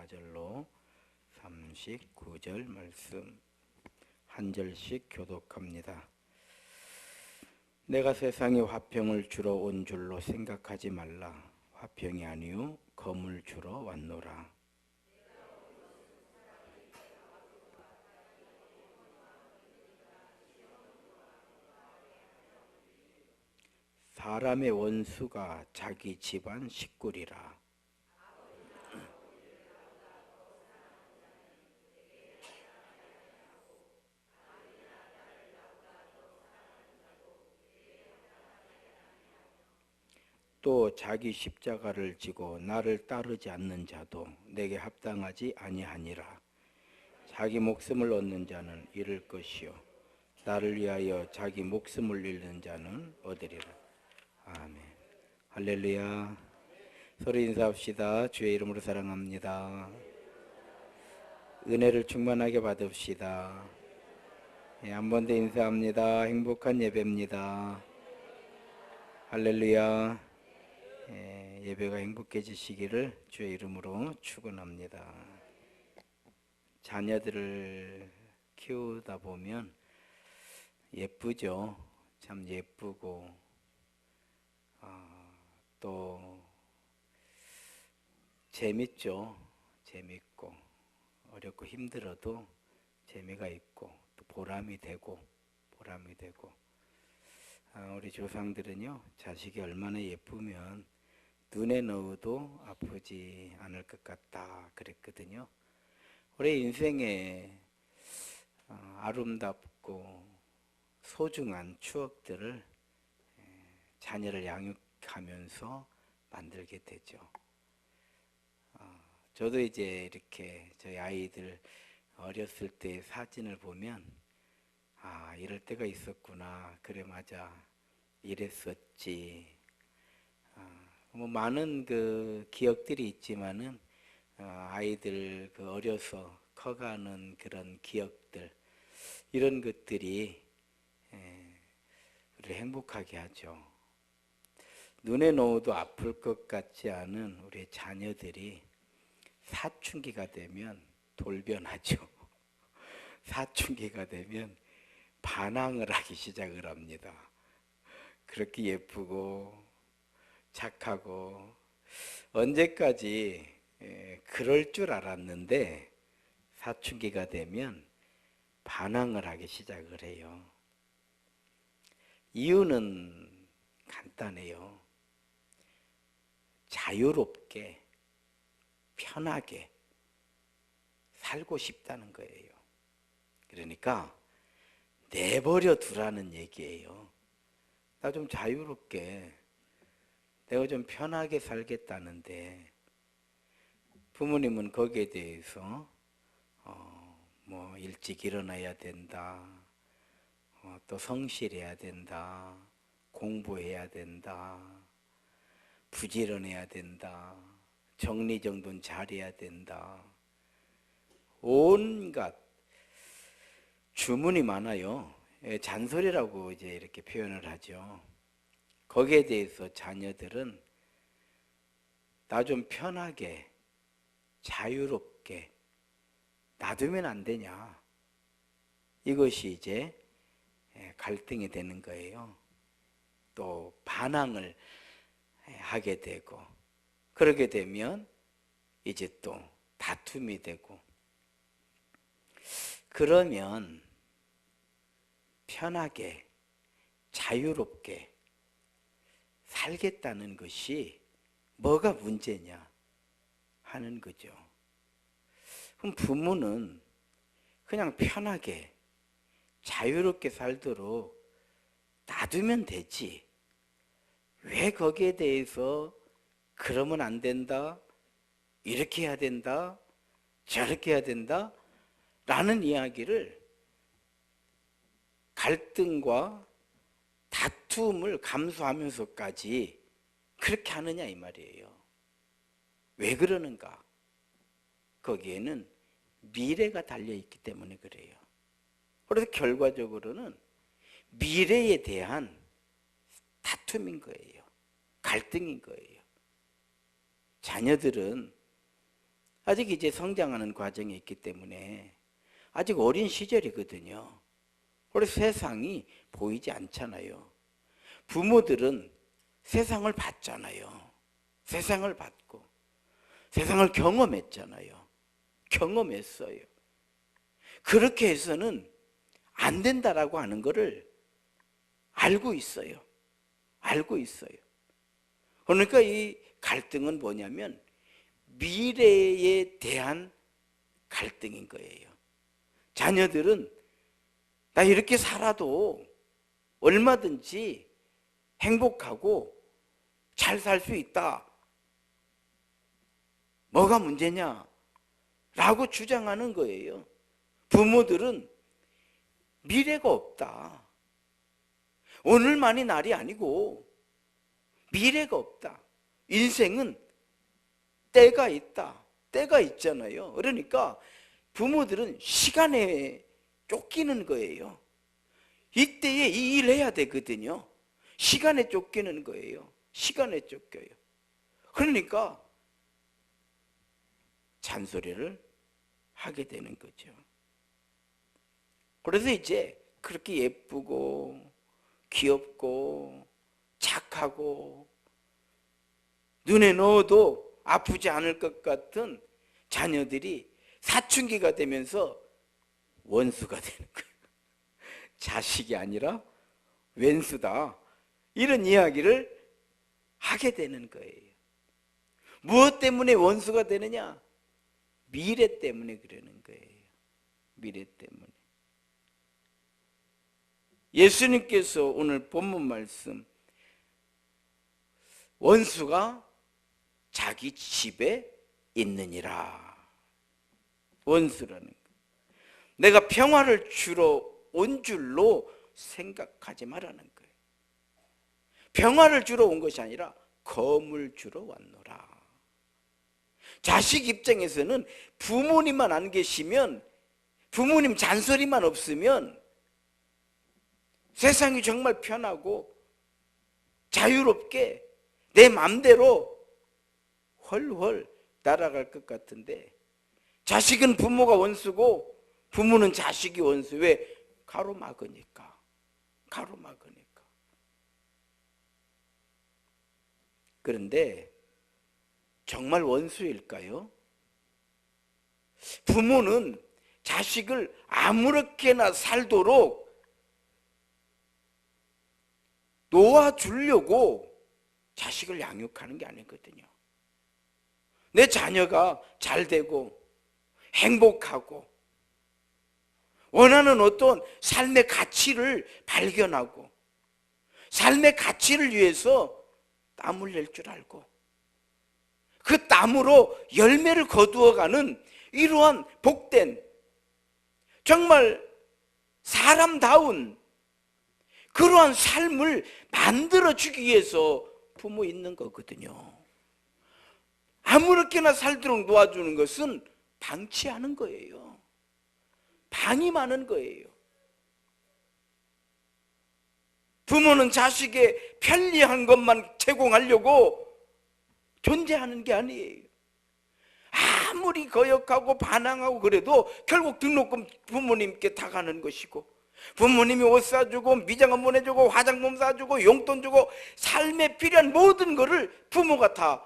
34절로 39절 말씀 한 절씩 교독합니다. 내가 세상에 화평을 주러 온 줄로 생각하지 말라. 화평이 아니요 검을 주러 왔노라. 사람의 원수가 자기 집안 식구리라. 또 자기 십자가를 지고 나를 따르지 않는 자도 내게 합당하지 아니하니라. 자기 목숨을 얻는 자는 잃을 것이요 나를 위하여 자기 목숨을 잃는 자는 얻으리라. 아멘. 할렐루야. 서로 인사합시다. 주의 이름으로 사랑합니다. 은혜를 충만하게 받읍시다. 한 번 더 인사합니다. 행복한 예배입니다. 할렐루야. 예배가 행복해지시기를 주의 이름으로 축원합니다. 자녀들을 키우다 보면 예쁘죠. 참 예쁘고 또 재밌죠. 재밌고 어렵고 힘들어도 재미가 있고 또 보람이 되고 우리 조상들은요, 자식이 얼마나 예쁘면 눈에 넣어도 아프지 않을 것 같다 그랬거든요. 우리 인생에 아름답고 소중한 추억들을 자녀를 양육하면서 만들게 되죠. 저도 이제 이렇게 저희 아이들 어렸을 때 사진을 보면 이럴 때가 있었구나. 그래 맞아. 이랬었지. 뭐 많은 그 기억들이 있지만은 아이들 그 어려서 커가는 그런 기억들 이런 것들이 우리를 행복하게 하죠. 눈에 넣어도 아플 것 같지 않은 우리 자녀들이 사춘기가 되면 돌변하죠. 사춘기가 되면 반항을 하기 시작을 합니다. 그렇게 예쁘고 착하고 언제까지 그럴 줄 알았는데 사춘기가 되면 반항을 하기 시작을 해요. 이유는 간단해요. 자유롭게 편하게 살고 싶다는 거예요. 그러니까 내버려 두라는 얘기예요. 나 좀 자유롭게 내가 좀 편하게 살겠다는데 부모님은 거기에 대해서 뭐 일찍 일어나야 된다, 또 성실해야 된다, 공부해야 된다, 부지런해야 된다, 정리정돈 잘해야 된다, 온갖 주문이 많아요. 잔소리라고 이제 이렇게 표현을 하죠. 거기에 대해서 자녀들은 나 좀 편하게 자유롭게 놔두면 안 되냐, 이것이 이제 갈등이 되는 거예요. 또 반항을 하게 되고 그러게 되면 이제 또 다툼이 되고, 그러면 편하게 자유롭게 살겠다는 것이 뭐가 문제냐 하는 거죠. 그럼 부모는 그냥 편하게 자유롭게 살도록 놔두면 되지, 왜 거기에 대해서 그러면 안 된다, 이렇게 해야 된다, 저렇게 해야 된다 라는 이야기를, 갈등과 다툼을 감수하면서까지 그렇게 하느냐 이 말이에요. 왜 그러는가? 거기에는 미래가 달려있기 때문에 그래요. 그래서 결과적으로는 미래에 대한 다툼인 거예요. 갈등인 거예요. 자녀들은 아직 이제 성장하는 과정에 있기 때문에 아직 어린 시절이거든요. 그래서 세상이 보이지 않잖아요. 부모들은 세상을 봤잖아요. 세상을 봤고 세상을 경험했잖아요. 경험했어요. 그렇게 해서는 안 된다라고 하는 것을 알고 있어요. 알고 있어요. 그러니까 이 갈등은 뭐냐면 미래에 대한 갈등인 거예요. 자녀들은 나 이렇게 살아도 얼마든지 행복하고 잘 살 수 있다. 뭐가 문제냐? 라고 주장하는 거예요. 부모들은 미래가 없다. 오늘만이 날이 아니고 미래가 없다. 인생은 때가 있다. 때가 있잖아요. 그러니까 부모들은 시간에 쫓기는 거예요. 이때에 이 일 해야 되거든요. 시간에 쫓기는 거예요. 시간에 쫓겨요. 그러니까 잔소리를 하게 되는 거죠. 그래서 이제 그렇게 예쁘고 귀엽고 착하고 눈에 넣어도 아프지 않을 것 같은 자녀들이 사춘기가 되면서 원수가 되는 거예요. 자식이 아니라 왼수다. 이런 이야기를 하게 되는 거예요. 무엇 때문에 원수가 되느냐? 미래 때문에 그러는 거예요. 미래 때문에. 예수님께서 오늘 본문 말씀 원수가 자기 집에 있느니라. 원수라는 거. 내가 평화를 주러 온 줄로 생각하지 말라는 거예요. 평화를 주러 온 것이 아니라 검을 주러 왔노라. 자식 입장에서는 부모님만 안 계시면, 부모님 잔소리만 없으면 세상이 정말 편하고 자유롭게 내 맘대로 훨훨 날아갈 것 같은데, 자식은 부모가 원수고 부모는 자식이 원수. 왜? 가로막으니까. 가로막으니까. 그런데 정말 원수일까요? 부모는 자식을 아무렇게나 살도록 놓아주려고 자식을 양육하는 게 아니거든요. 내 자녀가 잘 되고 행복하고 원하는 어떤 삶의 가치를 발견하고 삶의 가치를 위해서 땀을 낼 줄 알고 그 땀으로 열매를 거두어가는 이러한 복된, 정말 사람다운 그러한 삶을 만들어주기 위해서 부모 있는 거거든요. 아무렇게나 살도록 놓아주는 것은 방치하는 거예요. 방임하는 거예요. 부모는 자식의 편리한 것만 제공하려고 존재하는 게 아니에요. 아무리 거역하고 반항하고 그래도 결국 등록금 부모님께 다 가는 것이고, 부모님이 옷 사주고 미장원 보내주고 화장품 사주고 용돈 주고 삶에 필요한 모든 거를 부모가 다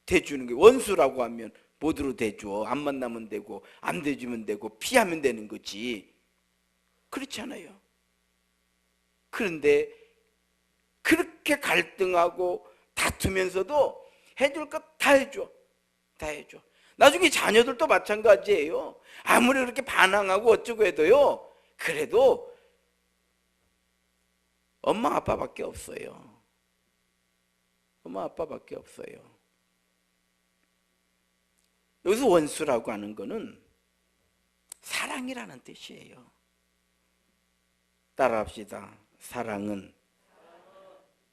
대주는 거예요. 원수라고 하면 뭐대로 대줘. 안 만나면 되고 안 대주면 되고 피하면 되는 거지. 그렇잖아요. 그런데 그렇게 갈등하고 다투면서도 해줄 것 다 해줘. 다 해줘. 나중에 자녀들도 마찬가지예요. 아무리 그렇게 반항하고 어쩌고 해도요, 그래도 엄마 아빠밖에 없어요. 엄마 아빠밖에 없어요. 여기서 원수라고 하는 거는 사랑이라는 뜻이에요. 따라합시다. 사랑은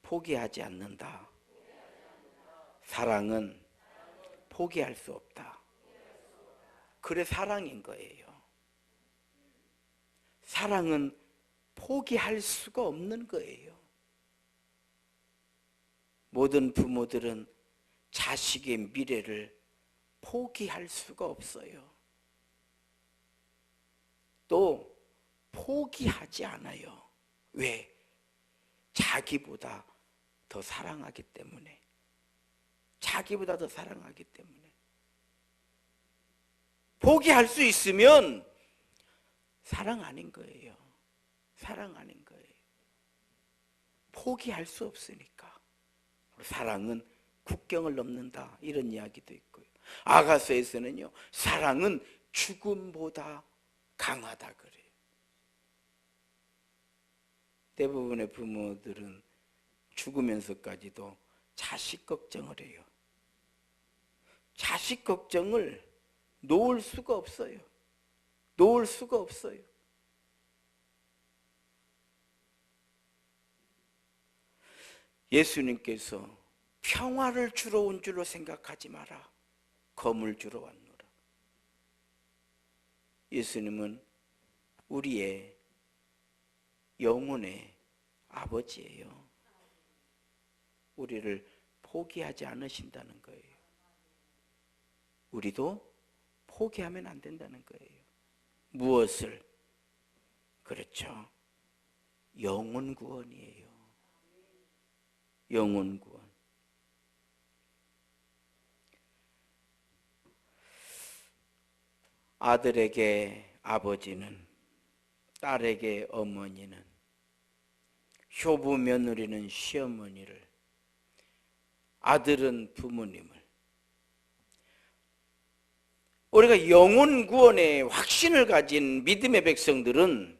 포기하지 않는다. 사랑은 포기할 수 없다. 그래 사랑인 거예요. 사랑은 포기할 수가 없는 거예요. 모든 부모들은 자식의 미래를 포기할 수가 없어요. 또 포기하지 않아요. 왜? 자기보다 더 사랑하기 때문에. 자기보다 더 사랑하기 때문에. 포기할 수 있으면 사랑 아닌 거예요. 사랑 아닌 거예요. 포기할 수 없으니까. 사랑은 국경을 넘는다, 이런 이야기도 있고요. 아가서에서는요, 사랑은 죽음보다 강하다 그래요. 대부분의 부모들은 죽으면서까지도 자식 걱정을 해요. 자식 걱정을 놓을 수가 없어요. 놓을 수가 없어요. 예수님께서 평화를 주러 온 줄로 생각하지 마라. 검을 주러 왔노라. 예수님은 우리의 영혼의 아버지예요. 우리를 포기하지 않으신다는 거예요. 우리도 포기하면 안 된다는 거예요. 무엇을? 그렇죠. 영혼 구원이에요. 영혼 구원. 아들에게 아버지는, 딸에게 어머니는, 효부 며느리는 시어머니를, 아들은 부모님을. 우리가 영혼 구원의 확신을 가진 믿음의 백성들은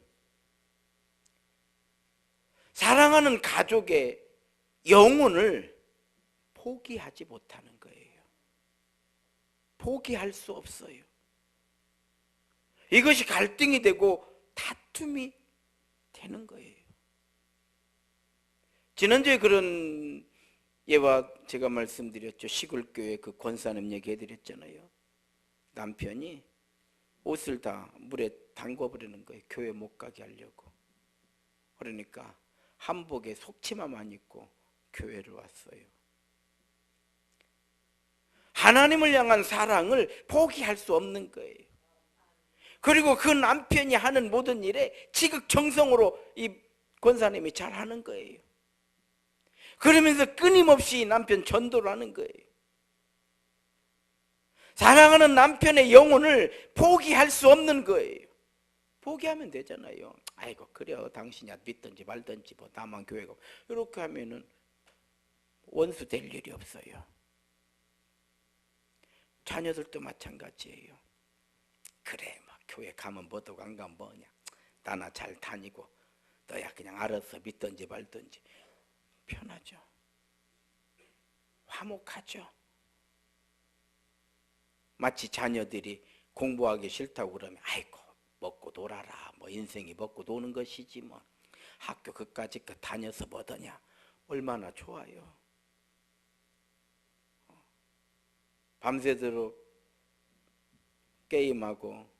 사랑하는 가족의 영혼을 포기하지 못하는 거예요. 포기할 수 없어요. 이것이 갈등이 되고 다툼이 되는 거예요. 지난주에 그런 예와 제가 말씀드렸죠. 시골교회 그 권사님 얘기해드렸잖아요. 남편이 옷을 다 물에 담궈버리는 거예요. 교회 못 가게 하려고. 그러니까 한복에 속치마만 입고 교회를 왔어요. 하나님을 향한 사랑을 포기할 수 없는 거예요. 그리고 그 남편이 하는 모든 일에 지극정성으로 이 권사님이 잘하는 거예요. 그러면서 끊임없이 남편 전도를 하는 거예요. 사랑하는 남편의 영혼을 포기할 수 없는 거예요. 포기하면 되잖아요. 아이고 그래요, 당신이 믿든지 말든지 뭐 나만 교회 가고, 이렇게 하면은 원수 될 일이 없어요. 자녀들도 마찬가지예요. 그래 막 교회 가면 뭐도 안 가면 뭐냐, 나나 잘 다니고 너야 그냥 알아서 믿든지 말든지. 편하죠. 화목하죠. 마치 자녀들이 공부하기 싫다고 그러면 아이고 먹고 놀아라, 뭐 인생이 먹고 노는 것이지 뭐 학교 그까짓 거 다녀서 뭐더냐, 얼마나 좋아요. 밤새도록 게임하고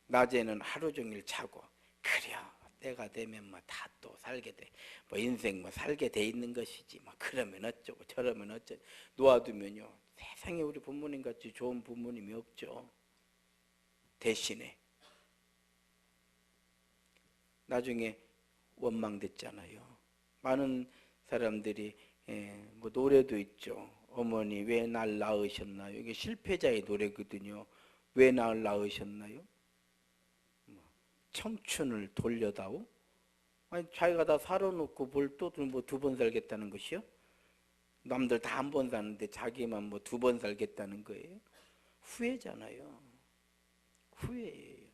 낮에는 하루 종일 자고, 그래요 때가 되면 뭐 다 또 살게 돼, 뭐 인생 뭐 살게 돼 있는 것이지 뭐 그러면 어쩌고 저러면 어쩌고. 놓아두면요, 세상에 우리 부모님 같이 좋은 부모님이 없죠. 대신에 나중에 원망됐잖아요. 많은 사람들이 뭐 노래도 있죠. 어머니 왜 날 낳으셨나요? 이게 실패자의 노래거든요. 왜 날 낳으셨나요? 청춘을 돌려다오? 아니 자기가 다 살아놓고 뭘 또 뭐 두 번 살겠다는 것이요? 남들 다 한 번 사는데 자기만 뭐 두 번 살겠다는 거예요? 후회잖아요. 후회예요.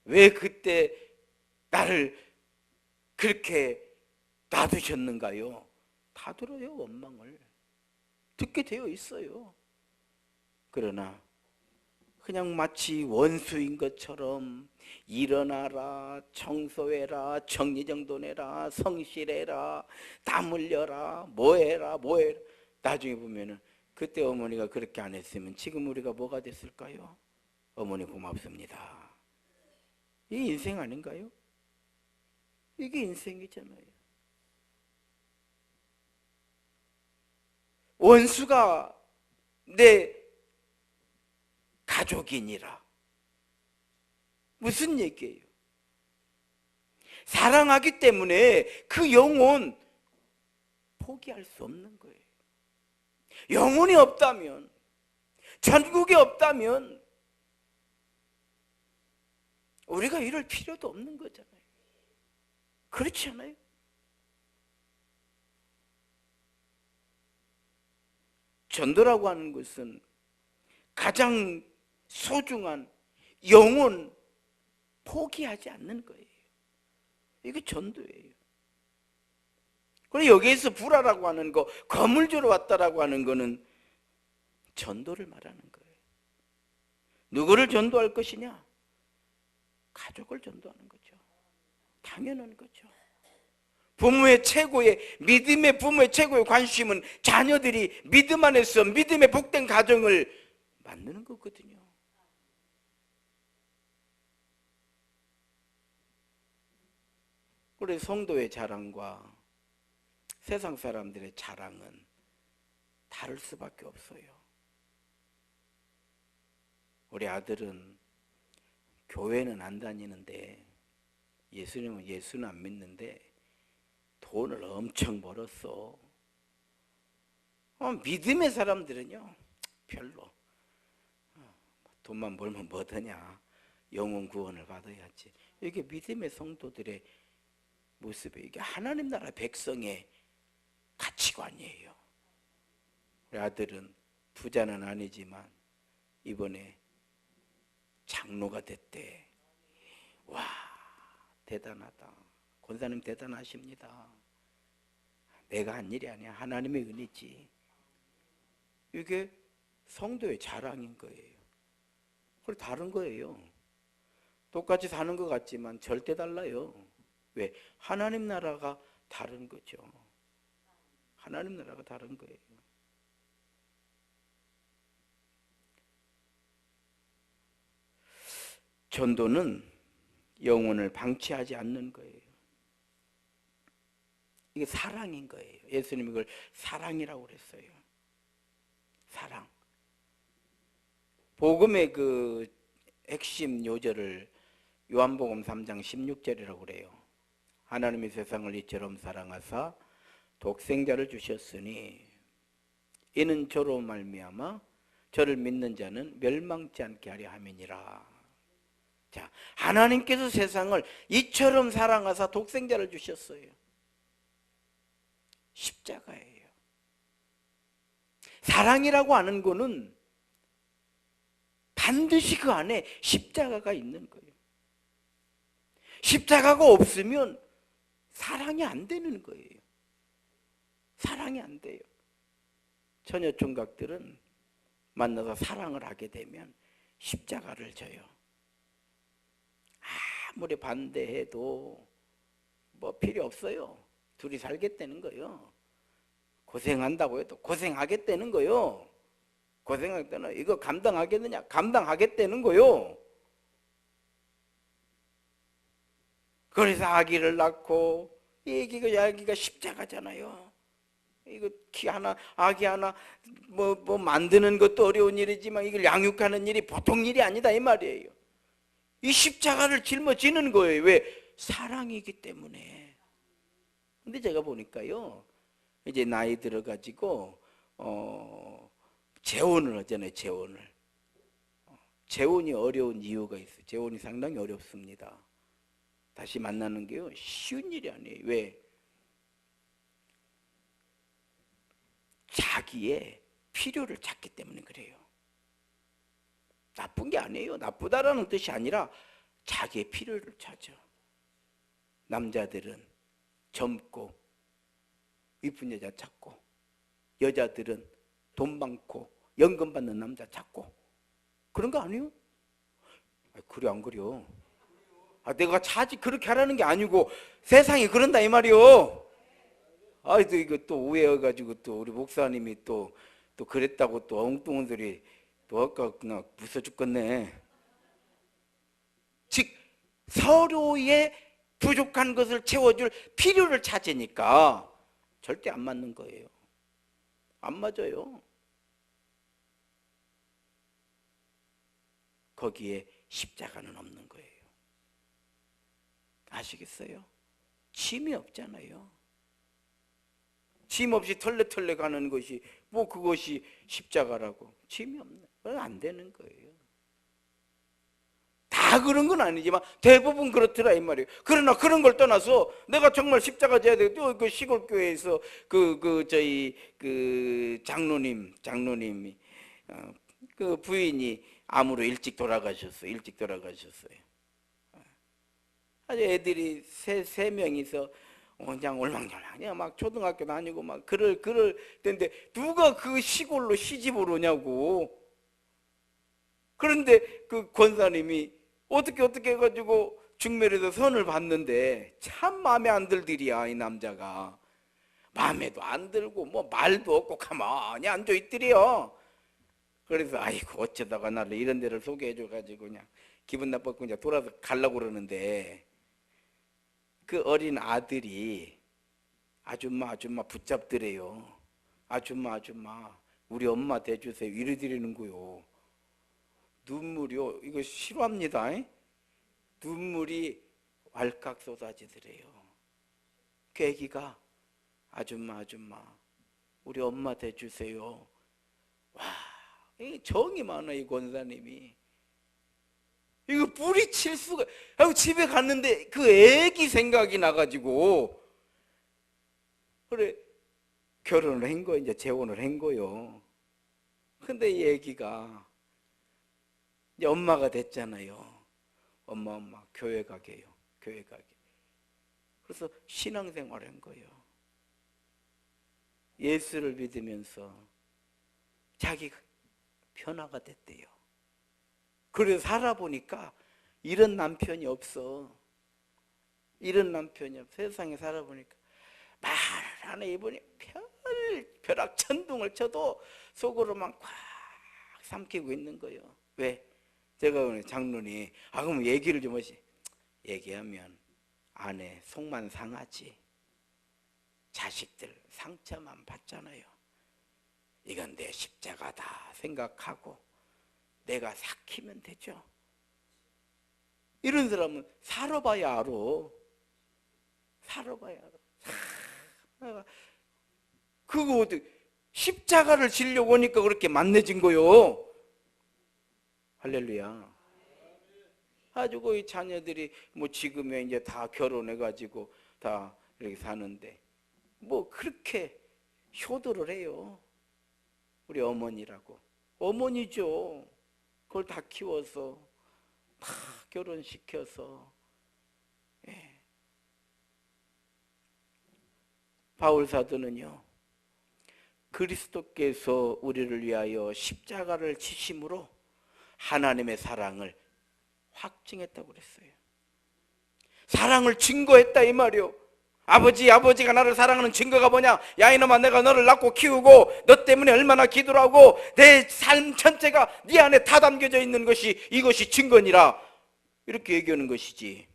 왜 그때 나를 그렇게 놔두셨는가요? 다 들어요. 원망을 듣게 되어 있어요. 그러나 그냥 마치 원수인 것처럼 일어나라, 청소해라, 정리정돈해라, 성실해라, 땀 흘려라, 뭐해라, 뭐해라. 나중에 보면은 그때 어머니가 그렇게 안 했으면 지금 우리가 뭐가 됐을까요? 어머니 고맙습니다. 이게 인생 아닌가요? 이게 인생이잖아요. 원수가 내 가족이니라. 무슨 얘기예요? 사랑하기 때문에 그 영혼 포기할 수 없는 거예요. 영혼이 없다면, 천국이 없다면 우리가 이럴 필요도 없는 거잖아요. 그렇지 않아요? 전도라고 하는 것은 가장 소중한 영혼 포기하지 않는 거예요. 이게 전도예요. 그리고 여기에서 불화라고 하는 거, 검을 주러 왔다라고 하는 거는 전도를 말하는 거예요. 누구를 전도할 것이냐? 가족을 전도하는 거죠. 당연한 거죠. 부모의 최고의, 믿음의 부모의 최고의 관심은 자녀들이 믿음 안에서 믿음의 복된 가정을 만드는 거거든요. 그래서 성도의 자랑과 세상 사람들의 자랑은 다를 수밖에 없어요. 우리 아들은 교회는 안 다니는데, 예수는 안 믿는데 돈을 엄청 벌었어. 믿음의 사람들은요, 별로. 돈만 벌면 뭐더냐, 영혼 구원을 받아야지. 이게 믿음의 성도들의 모습이에요. 이게 하나님 나라 백성의 가치관이에요. 우리 아들은 부자는 아니지만 이번에 장로가 됐대. 와, 대단하다. 권사님 대단하십니다. 내가 한 일이 아니야. 하나님의 은혜지. 이게 성도의 자랑인 거예요. 그리고 다른 거예요. 똑같이 사는 것 같지만 절대 달라요. 왜? 하나님 나라가 다른 거죠. 하나님 나라가 다른 거예요. 전도는 영혼을 방치하지 않는 거예요. 이게 사랑인 거예요. 예수님이 이걸 사랑이라고 그랬어요. 사랑. 복음의 그 핵심 요절을 요한복음 3장 16절이라고 그래요. 하나님이 세상을 이처럼 사랑하사 독생자를 주셨으니 이는 저로 말미암아 저를 믿는 자는 멸망치 않게 하려 함이니라. 자, 하나님께서 세상을 이처럼 사랑하사 독생자를 주셨어요. 십자가예요. 사랑이라고 하는 거는 반드시 그 안에 십자가가 있는 거예요. 십자가가 없으면 사랑이 안 되는 거예요. 사랑이 안 돼요. 처녀 총각들은 만나서 사랑을 하게 되면 십자가를 져요. 아무리 반대해도 뭐 필요 없어요. 둘이 살겠다는 거예요. 고생한다고 해도 고생하겠다는 거예요. 고생하겠다는, 이거 감당하겠느냐? 감당하겠다는 거예요. 그래서 아기를 낳고, 아기가 십자가잖아요. 이거 아기 하나 뭐 만드는 것도 어려운 일이지만 이걸 양육하는 일이 보통 일이 아니다 이 말이에요. 이 십자가를 짊어지는 거예요. 왜? 사랑이기 때문에. 근데 제가 보니까요, 이제 나이 들어가지고 재혼을 하잖아요. 재혼이 어려운 이유가 있어요. 재혼이 상당히 어렵습니다. 다시 만나는 게요, 쉬운 일이 아니에요. 왜? 자기의 필요를 찾기 때문에 그래요. 나쁜 게 아니에요. 나쁘다라는 뜻이 아니라 자기의 필요를 찾아. 남자들은 젊고 이쁜 여자 찾고, 여자들은 돈 많고 연금 받는 남자 찾고, 그런 거 아니에요? 그래 안 그래요? 내가 차지 그렇게 하라는 게 아니고 세상이 그런다 이 말이요. 또 이거 또 오해해가지고 또 우리 목사님이 또 그랬다고 또 엉뚱한 소리 또 아까 그냥 무서 죽겠네. 즉 서로의 부족한 것을 채워줄 필요를 찾으니까 절대 안 맞는 거예요. 안 맞아요. 거기에 십자가는 없는 거예요. 아시겠어요? 짐이 없잖아요. 짐 없이 털레털레 가는 것이 뭐 그것이 십자가라고. 짐이 없네. 안 되는 거예요. 다 그런 건 아니지만 대부분 그렇더라 이 말이에요. 그러나 그런 걸 떠나서 내가 정말 십자가 져야 되고 그 시골 교회에서 저희 장로님이 그 부인이 암으로 일찍 돌아가셨어요. 아주 애들이 세 명이서 그냥 올망졸망 막 초등학교 다니고 막 그럴 때인데 누가 그 시골로 시집을 오냐고. 그런데 그 권사님이 어떻게 해가지고 중매에서 선을 봤는데 참 마음에 안 들더리야. 이 남자가 마음에도 안 들고 뭐 말도 없고 가만히 앉아 있더리요. 그래서 아이고 어쩌다가 나를 이런 데를 소개해줘가지고 그냥 기분 나쁘고 그냥 돌아서 가려고 그러는데 그 어린 아들이 아줌마 붙잡더래요. 아줌마 우리 엄마 대주세요 이래드리는 거요. 눈물이요. 이거 싫어합니다. 눈물이 왈칵 쏟아지더래요. 그 애기가 아줌마 우리 엄마 대주세요. 와, 이 정이 많아 이 권사님이. 이거 뿌리칠 수가. 하고 집에 갔는데 그 애기 생각이 나가지고 그래 결혼을 한 거, 이제 재혼을 한 거요. 근데 이 애기가 이제 엄마가 됐잖아요. 엄마 교회 가게요. 그래서 신앙생활을 한 거예요. 예수를 믿으면서 자기가 변화가 됐대요. 그래서 살아보니까 이런 남편이 없어. 세상에 살아보니까 말 하나 이분이 벼락천둥을 쳐도 속으로만 꽉 삼키고 있는 거예요. 왜? 제가 오늘 장로님 그럼 얘기를 좀 하시. 얘기하면 아내 속만 상하지. 자식들 상처만 받잖아요. 이건 내 십자가다 생각하고 내가 삭히면 되죠. 이런 사람은 살아봐야 알아. 그거 어떻게 십자가를 지려고 하니까 그렇게 만나진 거요. 할렐루야. 가지고 이 자녀들이 뭐 지금에 이제 다 결혼해가지고 다 이렇게 사는데 뭐 그렇게 효도를 해요. 우리 어머니라고. 어머니죠. 그걸 다 키워서 다 결혼시켜서. 예. 바울 사도는요, 그리스도께서 우리를 위하여 십자가를 지심으로 하나님의 사랑을 확증했다고 그랬어요. 사랑을 증거했다 이 말이요. 아버지가 나를 사랑하는 증거가 뭐냐? 야 이놈아, 내가 너를 낳고 키우고 너 때문에 얼마나 기도를 하고 내 삶 전체가 네 안에 다 담겨져 있는 것이 이것이 증거니라. 이렇게 얘기하는 것이지.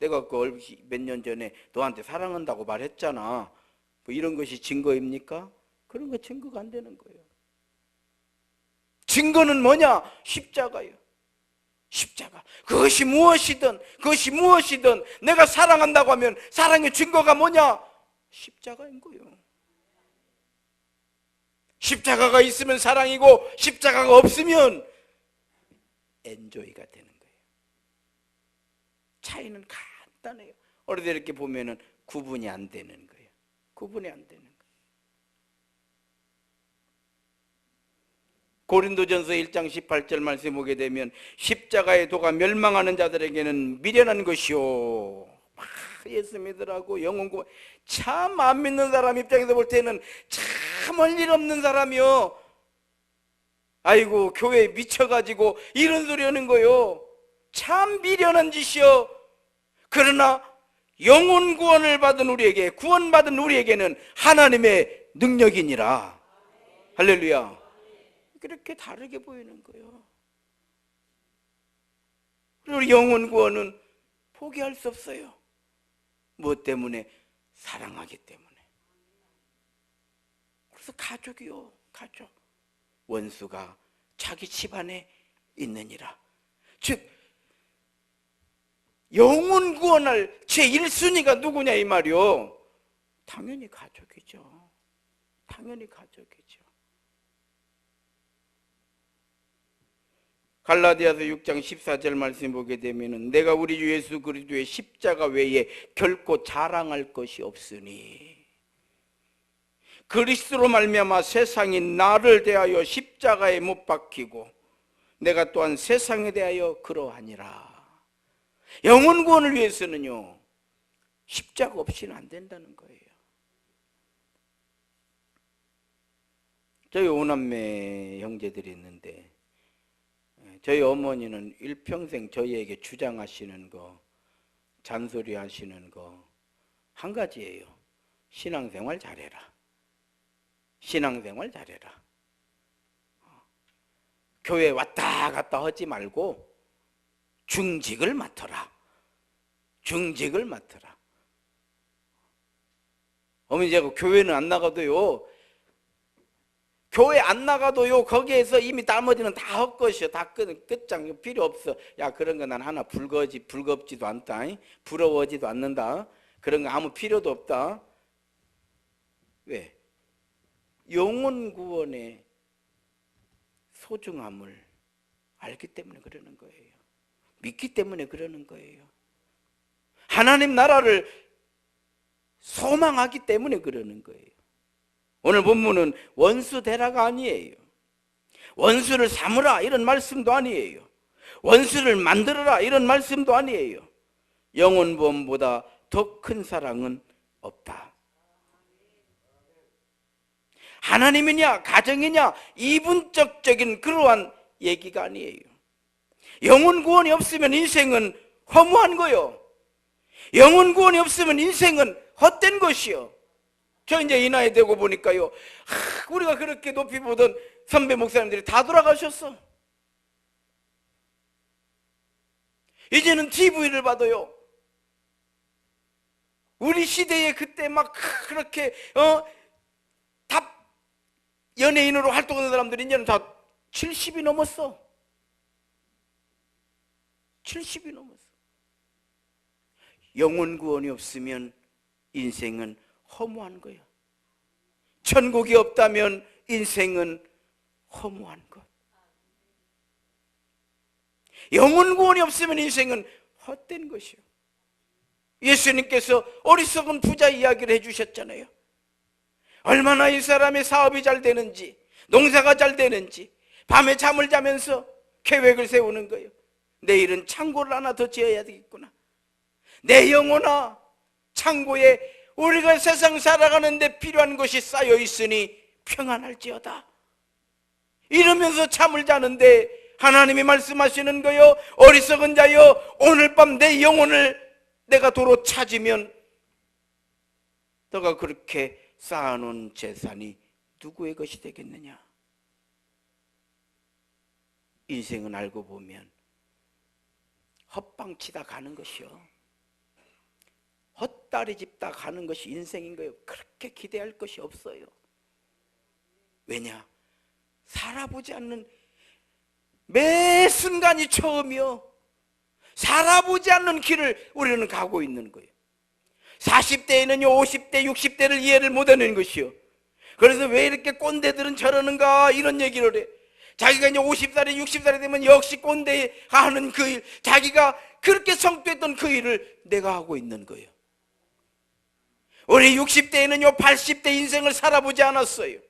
내가 몇 년 전에 너한테 사랑한다고 말했잖아. 뭐 이런 것이 증거입니까? 그런 거 증거가 안 되는 거예요. 증거는 뭐냐? 십자가예요. 십자가. 그것이 무엇이든 내가 사랑한다고 하면 사랑의 증거가 뭐냐? 십자가인 거예요. 십자가가 있으면 사랑이고 십자가가 없으면 엔조이가 되는 거예요. 차이는 간단해요. 어디서 이렇게 보면은 구분이 안 되는 거예요. 고린도전서 1장 18절 말씀 보게 되면 십자가의 도가 멸망하는 자들에게는 미련한 것이요. 예수 믿으라고 영혼구 참 안 믿는 사람 입장에서 볼 때는 참 할 일 없는 사람이요. 아이고 교회에 미쳐가지고 이런 소리 하는 거요. 참 미련한 짓이요. 그러나 영혼 구원을 받은 우리에게, 구원받은 우리에게는 하나님의 능력이니라. 할렐루야. 그렇게 다르게 보이는 거예요. 그리고 영혼 구원은 포기할 수 없어요. 무엇 때문에? 사랑하기 때문에. 그래서 가족이요, 가족. 원수가 자기 집안에 있느니라. 즉 영혼 구원할 제1순위가 누구냐 이 말이요. 당연히 가족이죠. 당연히 가족이죠. 갈라디아서 6장 14절 말씀 보게 되면은 내가 우리 주 예수 그리스도의 십자가 외에 결코 자랑할 것이 없으니 그리스도로 말미암아 세상이 나를 대하여 십자가에 못 박히고 내가 또한 세상에 대하여 그러하니라. 영혼 구원을 위해서는요 십자가 없이는 안 된다는 거예요. 저희 오남매 형제들이 있는데 저희 어머니는 일평생 저희에게 주장하시는 거, 잔소리 하시는 거 한 가지예요. 신앙생활 잘해라. 신앙생활 잘해라. 교회 왔다 갔다 하지 말고 중직을 맡아라. 중직을 맡아라. 어머니 제가 교회는 안 나가도요. 교회 안 나가도요. 거기에서 이미 나머지는 다 헛것이요. 다 끝장 필요 없어. 야 그런 거 난 하나 불겁지도 않다. 부러워지도 않는다. 그런 거 아무 필요도 없다. 왜? 영혼 구원의 소중함을 알기 때문에 그러는 거예요. 믿기 때문에 그러는 거예요. 하나님 나라를 소망하기 때문에 그러는 거예요. 오늘 본문은 원수 대라가 아니에요. 원수를 삼으라 이런 말씀도 아니에요. 원수를 만들어라 이런 말씀도 아니에요. 영혼보험보다 더 큰 사랑은 없다. 하나님이냐 가정이냐 이분적인 그러한 얘기가 아니에요. 영혼 구원이 없으면 인생은 허무한 거요. 영혼 구원이 없으면 인생은 헛된 것이요. 저 이제 이 나이 되고 보니까요, 우리가 그렇게 높이 보던 선배 목사님들이 다 돌아가셨어. 이제는 TV를 봐도요, 우리 시대에 그때 막 그렇게 다 연예인으로 활동하는 사람들이 이제는 다 70이 넘었어. 70이 넘었어. 영혼 구원이 없으면 인생은 허무한 거야. 천국이 없다면 인생은 허무한 것. 영혼 구원이 없으면 인생은 헛된 것이요. 예수님께서 어리석은 부자 이야기를 해주셨잖아요. 얼마나 이 사람의 사업이 잘 되는지, 농사가 잘 되는지 밤에 잠을 자면서 계획을 세우는 거예요. 내일은 창고를 하나 더 지어야 되겠구나. 내 영혼아, 창고에 우리가 세상 살아가는데 필요한 것이 쌓여 있으니 평안할지어다. 이러면서 잠을 자는데 하나님이 말씀하시는 거요, 어리석은 자여, 오늘 밤 내 영혼을 내가 도로 찾으면 너가 그렇게 쌓아놓은 재산이 누구의 것이 되겠느냐. 인생은 알고 보면 헛방치다 가는 것이요, 헛다리 짚다 가는 것이 인생인 거예요. 그렇게 기대할 것이 없어요. 왜냐? 살아보지 않는, 매 순간이 처음이요. 살아보지 않는 길을 우리는 가고 있는 거예요. 40대에는요 50대 60대를 이해를 못하는 것이요. 그래서 왜 이렇게 꼰대들은 저러는가 이런 얘기를 해. 자기가 이제 50살에 60살이 되면 역시 꼰대가 하는 그 일, 자기가 그렇게 성취했던 그 일을 내가 하고 있는 거예요. 우리 60대에는요 80대 인생을 살아보지 않았어요.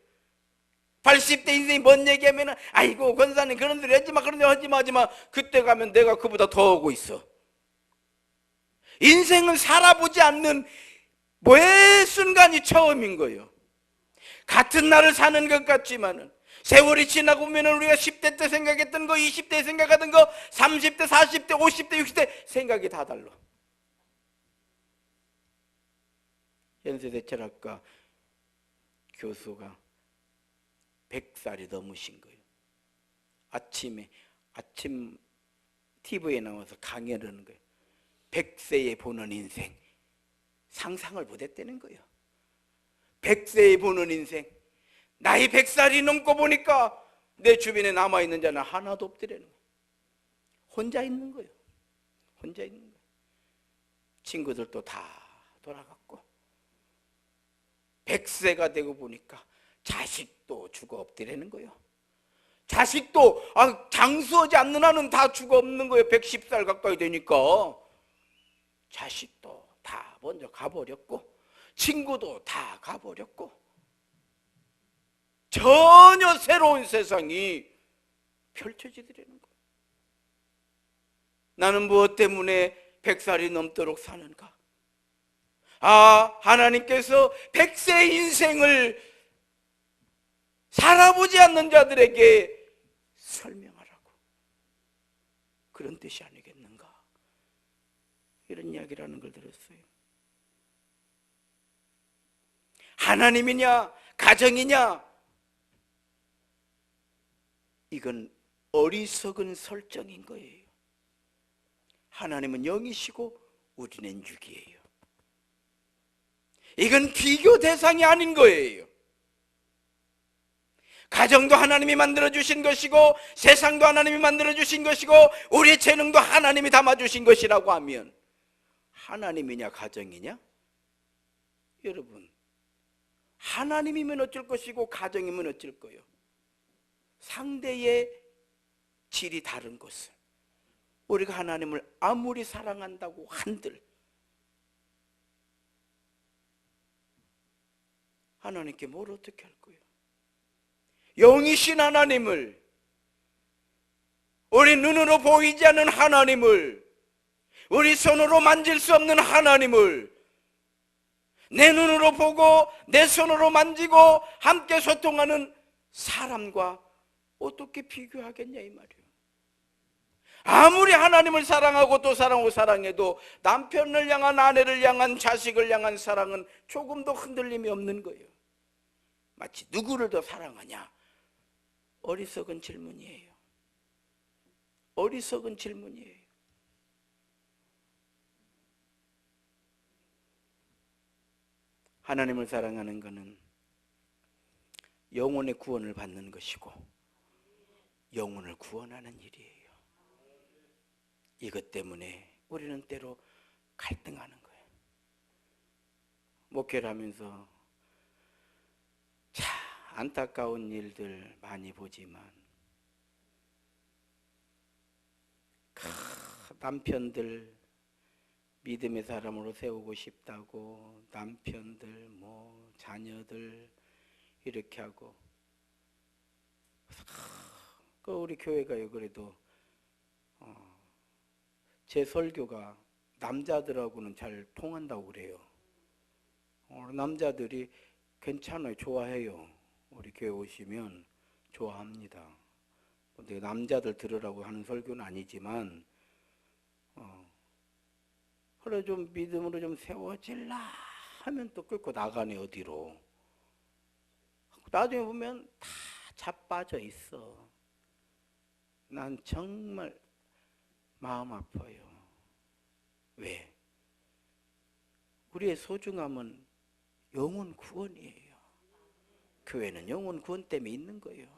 80대 인생이 뭔 얘기하면은, 아이고 권사님 그런 소리 하지마, 그런 소리 하지마. 그때 가면 내가 그보다 더 하고 있어. 인생은 살아보지 않는 매 순간이 처음인 거예요. 같은 날을 사는 것 같지만은 세월이 지나고 보면 우리가 10대 때 생각했던 거, 20대 때 생각하던 거, 30대, 40대, 50대, 60대 생각이 다 달라. 연세대 철학과 교수가 100살이 넘으신 거예요. 아침 TV에 나와서 강연을 하는 거예요. 100세에 보는 인생, 상상을 못했다는 거예요. 100세에 보는 인생, 나이 100살이 넘고 보니까 내 주변에 남아있는 자는 하나도 없더라는 거예요. 혼자 있는 거예요. 혼자 있는 거예요. 친구들도 다 돌아갔고 100세가 되고 보니까 자식도 죽어 없더라는 거예요. 자식도 장수하지 않는 한은 다 죽어 없는 거예요. 110살 가까이 되니까 자식도 다 먼저 가버렸고 친구도 다 가버렸고 전혀 새로운 세상이 펼쳐지더라는 거예요. 나는 무엇 때문에 100살이 넘도록 사는가? 하나님께서 100세 인생을 살아보지 않는 자들에게 설명하라고, 그런 뜻이 아니겠는가? 이런 이야기라는 걸 들었어요. 하나님이냐 가정이냐, 이건 어리석은 설정인 거예요. 하나님은 영이시고 우리는 육이에요. 이건 비교 대상이 아닌 거예요. 가정도 하나님이 만들어주신 것이고 세상도 하나님이 만들어주신 것이고 우리의 재능도 하나님이 담아주신 것이라고 하면 하나님이냐 가정이냐? 여러분, 하나님이면 어쩔 것이고 가정이면 어쩔 거예요. 상대의 질이 다른 것은 우리가 하나님을 아무리 사랑한다고 한들 하나님께 뭘 어떻게 할 거예요? 영이신 하나님을, 우리 눈으로 보이지 않는 하나님을, 우리 손으로 만질 수 없는 하나님을 내 눈으로 보고 내 손으로 만지고 함께 소통하는 사람과 어떻게 비교하겠냐 이 말이에요. 아무리 하나님을 사랑하고 또 사랑하고 사랑해도 남편을 향한, 아내를 향한, 자식을 향한 사랑은 조금도 흔들림이 없는 거예요. 마치 누구를 더 사랑하냐? 어리석은 질문이에요. 어리석은 질문이에요. 하나님을 사랑하는 것은 영혼의 구원을 받는 것이고 영혼을 구원하는 일이에요. 이것 때문에 우리는 때로 갈등하는 거예요. 목회를 하면서 참 안타까운 일들 많이 보지만 남편들 믿음의 사람으로 세우고 싶다고 남편들 자녀들 이렇게 하고 우리 교회가요 그래도 제 설교가 남자들하고는 잘 통한다고 그래요. 남자들이 괜찮아요. 좋아해요. 우리 교회 오시면 좋아합니다. 근데 남자들 들으라고 하는 설교는 아니지만 그래 좀 믿음으로 좀 세워질라 하면 또 끌고 나가네 어디로. 나중에 보면 다 자빠져 있어. 난 정말 마음 아파요. 왜? 우리의 소중함은 영혼 구원이에요. 교회는 영혼 구원 때문에 있는 거예요.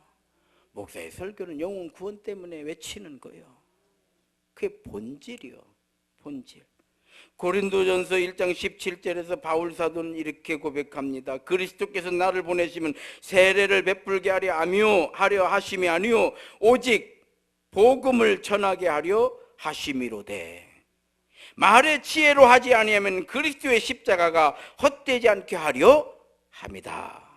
목사의 설교는 영혼 구원 때문에 외치는 거예요. 그게 본질이요. 본질. 고린도전서 1장 17절에서 바울 사도는 이렇게 고백합니다. 그리스도께서 나를 보내시면 세례를 베풀게 하려 하심이 아니요 오직 복음을 전하게 하려 하심이로되 말의 지혜로 하지 아니하면 그리스도의 십자가가 헛되지 않게 하려 함이다.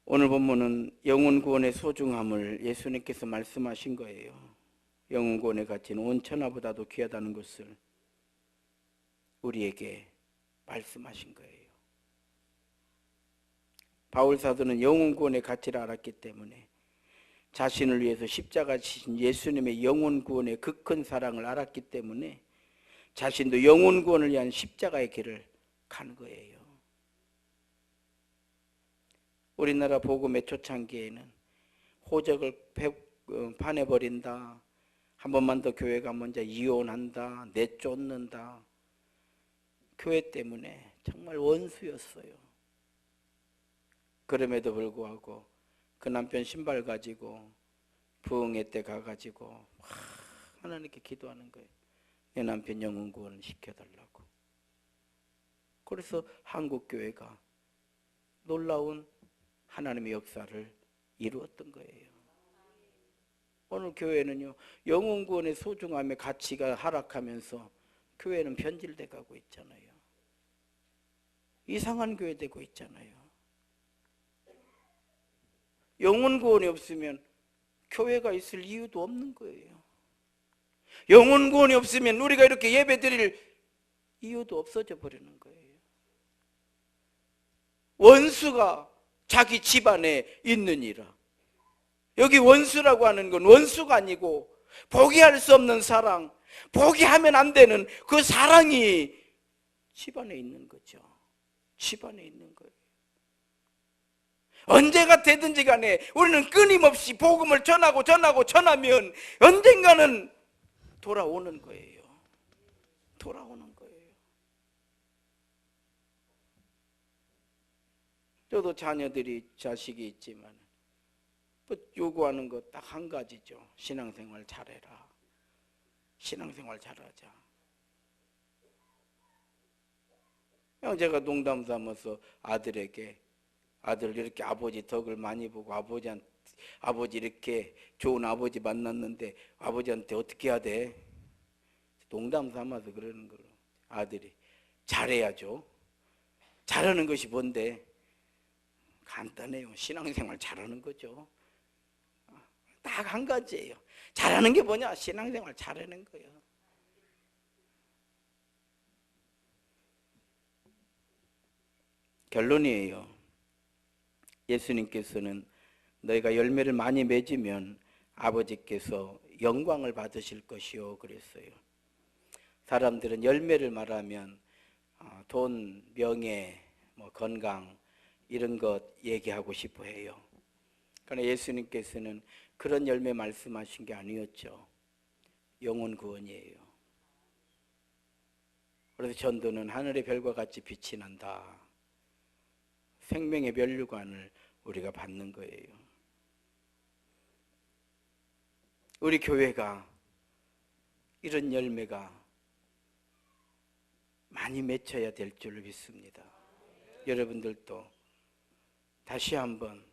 오늘 본문은 영혼 구원의 소중함을 예수님께서 말씀하신 거예요. 영혼 구원의 가치는 온 천하보다도 귀하다는 것을 우리에게 말씀하신 거예요. 바울 사도는 영혼 구원의 가치를 알았기 때문에 자신을 위해서 십자가 지신 예수님의 영혼 구원의 그 큰 사랑을 알았기 때문에 자신도 영혼 구원을 위한 십자가의 길을 간 거예요. 우리나라 복음의 초창기에는 호적을 파내버린다, 한 번만 더 교회 가면 이제 이혼한다, 내쫓는다. 교회 때문에 정말 원수였어요. 그럼에도 불구하고 그 남편 신발 가지고 부흥회 때 가가지고 하나님께 기도하는 거예요. 내 남편 영혼 구원 시켜달라고. 그래서 한국교회가 놀라운 하나님의 역사를 이루었던 거예요. 오늘 교회는요, 영혼 구원의 소중함의 가치가 하락하면서 교회는 변질돼 가고 있잖아요. 이상한 교회 되고 있잖아요. 영혼 구원이 없으면 교회가 있을 이유도 없는 거예요. 영혼 구원이 없으면 우리가 이렇게 예배 드릴 이유도 없어져 버리는 거예요. 원수가 자기 집안에 있느니라. 여기 원수라고 하는 건 원수가 아니고 포기할 수 없는 사랑, 포기하면 안 되는 그 사랑이 집안에 있는 거죠. 집안에 있는 거예요. 언제가 되든지 간에 우리는 끊임없이 복음을 전하면 언젠가는 돌아오는 거예요. 돌아오는 거예요. 저도 자식이 있지만 요구하는 거 딱 한 가지죠. 신앙생활 잘해라. 신앙생활 잘하자. 제가 농담 삼아서 아들에게, 아들 이렇게 아버지 덕을 많이 보고 아버지 이렇게 좋은 아버지 만났는데 아버지한테 어떻게 해야 돼? 농담 삼아서 그러는 거로. 아들이 잘해야죠. 잘하는 것이 뭔데? 간단해요. 신앙생활 잘하는 거죠. 딱 한 가지예요. 잘하는 게 뭐냐? 신앙생활 잘하는 거예요. 결론이에요. 예수님께서는 너희가 열매를 많이 맺으면 아버지께서 영광을 받으실 것이요 그랬어요. 사람들은 열매를 말하면 돈, 명예, 건강 이런 것 얘기하고 싶어 해요. 그러나 예수님께서는 그런 열매 말씀하신 게 아니었죠. 영혼 구원이에요. 그래서 전도는 하늘의 별과 같이 빛이 난다. 생명의 면류관을 우리가 받는 거예요. 우리 교회가 이런 열매가 많이 맺혀야 될 줄 믿습니다. 여러분들도 다시 한번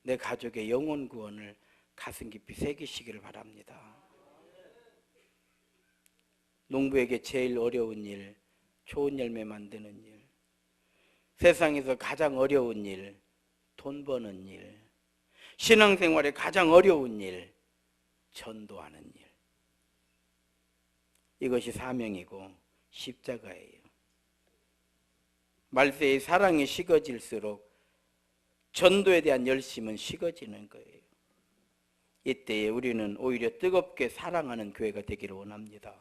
내 가족의 영혼 구원을 가슴 깊이 새기시기를 바랍니다. 농부에게 제일 어려운 일, 좋은 열매 만드는 일. 세상에서 가장 어려운 일, 돈 버는 일. 신앙생활에 가장 어려운 일, 전도하는 일. 이것이 사명이고 십자가예요. 말세의 사랑이 식어질수록 전도에 대한 열심은 식어지는 거예요. 이때에 우리는 오히려 뜨겁게 사랑하는 교회가 되기를 원합니다.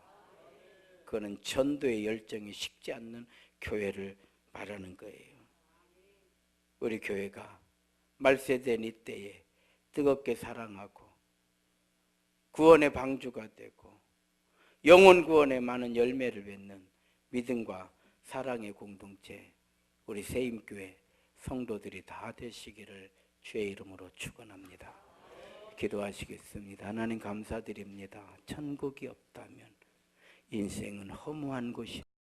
그거는 전도의 열정이 식지 않는 교회를 말하는 거예요. 우리 교회가 말세된 이때에 뜨겁게 사랑하고 구원의 방주가 되고 영혼 구원에 많은 열매를 맺는 믿음과 사랑의 공동체, 우리 세임교회 성도들이 다 되시기를 주의 이름으로 축원합니다. 기도하시겠습니다. 하나님 감사드립니다. 천국이 없다면 인생은 허무한 곳이